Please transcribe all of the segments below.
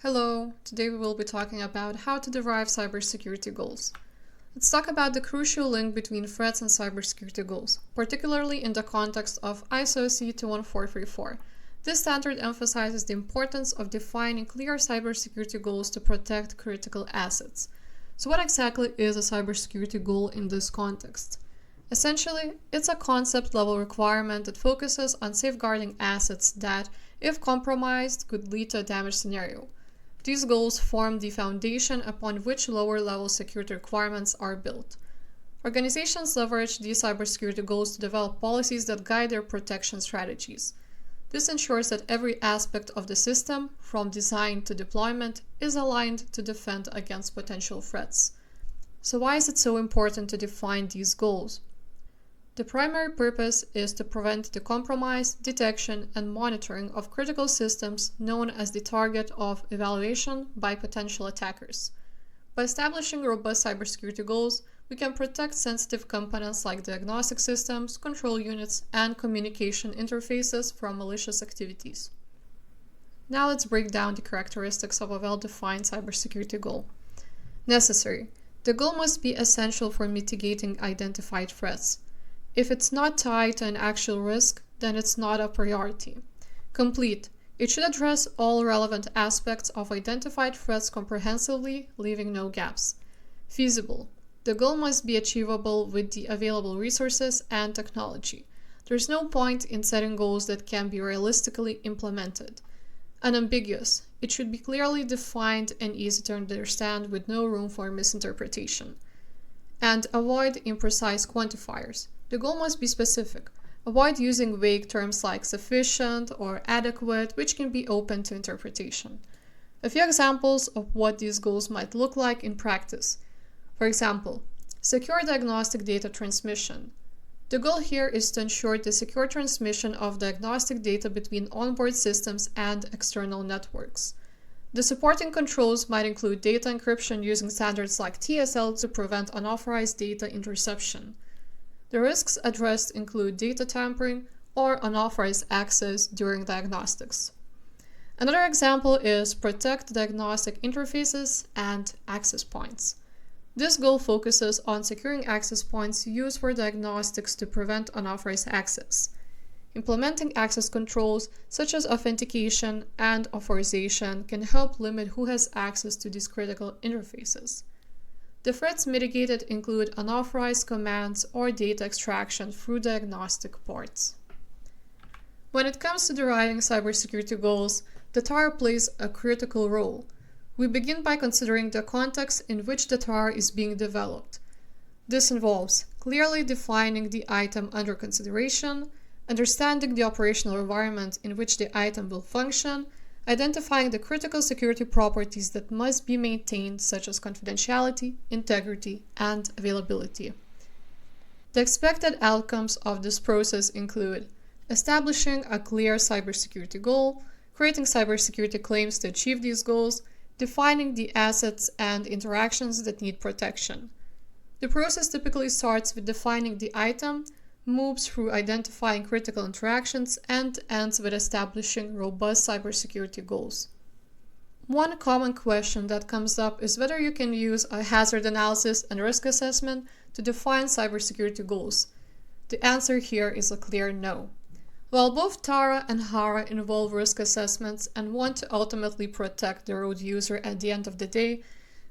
Hello, today we will be talking about how to derive cybersecurity goals. Let's talk about the crucial link between threats and cybersecurity goals, particularly in the context of ISO C 21434. This standard emphasizes the importance of defining clear cybersecurity goals to protect critical assets. So what exactly is a cybersecurity goal in this context? Essentially, it's a concept-level requirement that focuses on safeguarding assets that, if compromised, could lead to a damage scenario. These goals form the foundation upon which lower-level security requirements are built. Organizations leverage these cybersecurity goals to develop policies that guide their protection strategies. This ensures that every aspect of the system, from design to deployment, is aligned to defend against potential threats. So why is it so important to define these goals? The primary purpose is to prevent the compromise, detection, and monitoring of critical systems known as the target of evaluation by potential attackers. By establishing robust cybersecurity goals, we can protect sensitive components like diagnostic systems, control units, and communication interfaces from malicious activities. Now let's break down the characteristics of a well-defined cybersecurity goal. Necessary. The goal must be essential for mitigating identified threats. If it's not tied to an actual risk, then it's not a priority. Complete. It should address all relevant aspects of identified threats comprehensively, leaving no gaps. Feasible. The goal must be achievable with the available resources and technology. There's no point in setting goals that can be realistically implemented. Unambiguous. It should be clearly defined and easy to understand with no room for misinterpretation. And avoid imprecise quantifiers. The goal must be specific. Avoid using vague terms like sufficient or adequate, which can be open to interpretation. A few examples of what these goals might look like in practice. For example, secure diagnostic data transmission. The goal here is to ensure the secure transmission of diagnostic data between onboard systems and external networks. The supporting controls might include data encryption using standards like TSL to prevent unauthorized data interception. The risks addressed include data tampering or unauthorized access during diagnostics. Another example is protect diagnostic interfaces and access points. This goal focuses on securing access points used for diagnostics to prevent unauthorized access. Implementing access controls such as authentication and authorization can help limit who has access to these critical interfaces. The threats mitigated include unauthorized commands or data extraction through diagnostic ports. When it comes to deriving cybersecurity goals, the TAR plays a critical role. We begin by considering the context in which the TAR is being developed. This involves clearly defining the item under consideration, understanding the operational environment in which the item will function, identifying the critical security properties that must be maintained, such as confidentiality, integrity, and availability. The expected outcomes of this process include establishing a clear cybersecurity goal, creating cybersecurity claims to achieve these goals, defining the assets and interactions that need protection. The process typically starts with defining the item, moves through identifying critical interactions, and ends with establishing robust cybersecurity goals. One common question that comes up is whether you can use a hazard analysis and risk assessment to define cybersecurity goals. The answer here is a clear no. While both TARA and HARA involve risk assessments and want to ultimately protect the road user at the end of the day,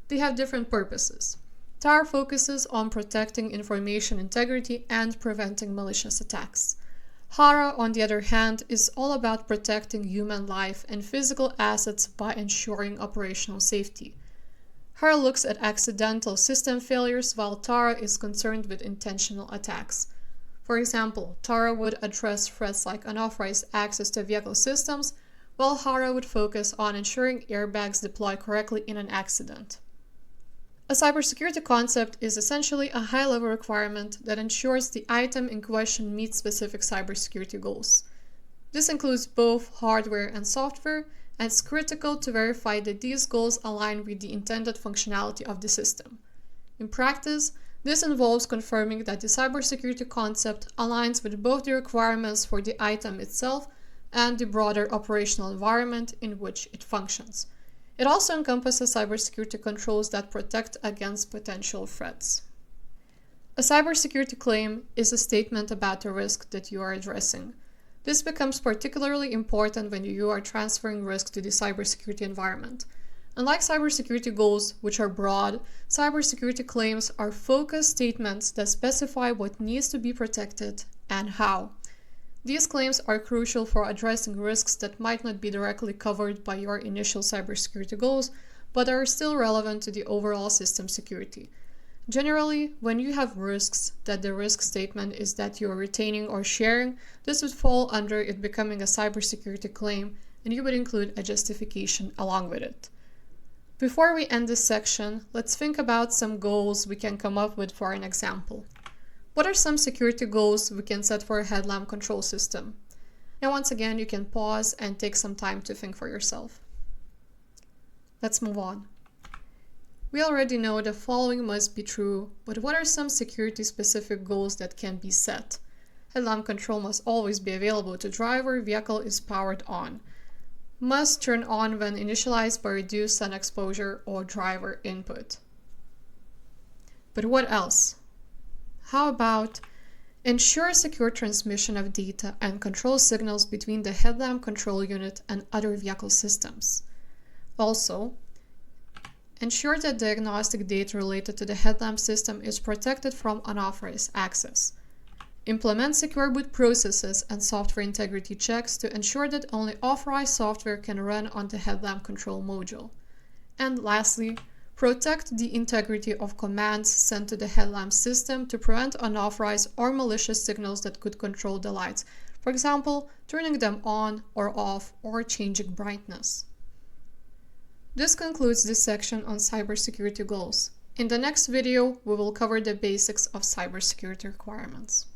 they have different purposes. TAR focuses on protecting information integrity and preventing malicious attacks. HARA, on the other hand, is all about protecting human life and physical assets by ensuring operational safety. HARA looks at accidental system failures, while TARA is concerned with intentional attacks. For example, TARA would address threats like unauthorized access to vehicle systems, while HARA would focus on ensuring airbags deploy correctly in an accident. A cybersecurity concept is essentially a high-level requirement that ensures the item in question meets specific cybersecurity goals. This includes both hardware and software, and it's critical to verify that these goals align with the intended functionality of the system. In practice, this involves confirming that the cybersecurity concept aligns with both the requirements for the item itself and the broader operational environment in which it functions. It also encompasses cybersecurity controls that protect against potential threats. A cybersecurity claim is a statement about a risk that you are addressing. This becomes particularly important when you are transferring risk to the cybersecurity environment. Unlike cybersecurity goals, which are broad, cybersecurity claims are focused statements that specify what needs to be protected and how. These claims are crucial for addressing risks that might not be directly covered by your initial cybersecurity goals, but are still relevant to the overall system security. Generally, when you have risks that the risk statement is that you are retaining or sharing, this would fall under it becoming a cybersecurity claim, and you would include a justification along with it. Before we end this section, let's think about some goals we can come up with for an example. What are some security goals we can set for a headlamp control system? And once again, you can pause and take some time to think for yourself. Let's move on. We already know the following must be true, but what are some security-specific goals that can be set? Headlamp control must always be available to driver, vehicle is powered on. Must turn on when initialized by reduced sun exposure or driver input. But what else? How about ensure secure transmission of data and control signals between the headlamp control unit and other vehicle systems? Also, ensure that diagnostic data related to the headlamp system is protected from unauthorized access. Implement secure boot processes and software integrity checks to ensure that only authorized software can run on the headlamp control module. And lastly, protect the integrity of commands sent to the headlamp system to prevent unauthorized or malicious signals that could control the lights, for example, turning them on or off or changing brightness. This concludes this section on cybersecurity goals. In the next video, we will cover the basics of cybersecurity requirements.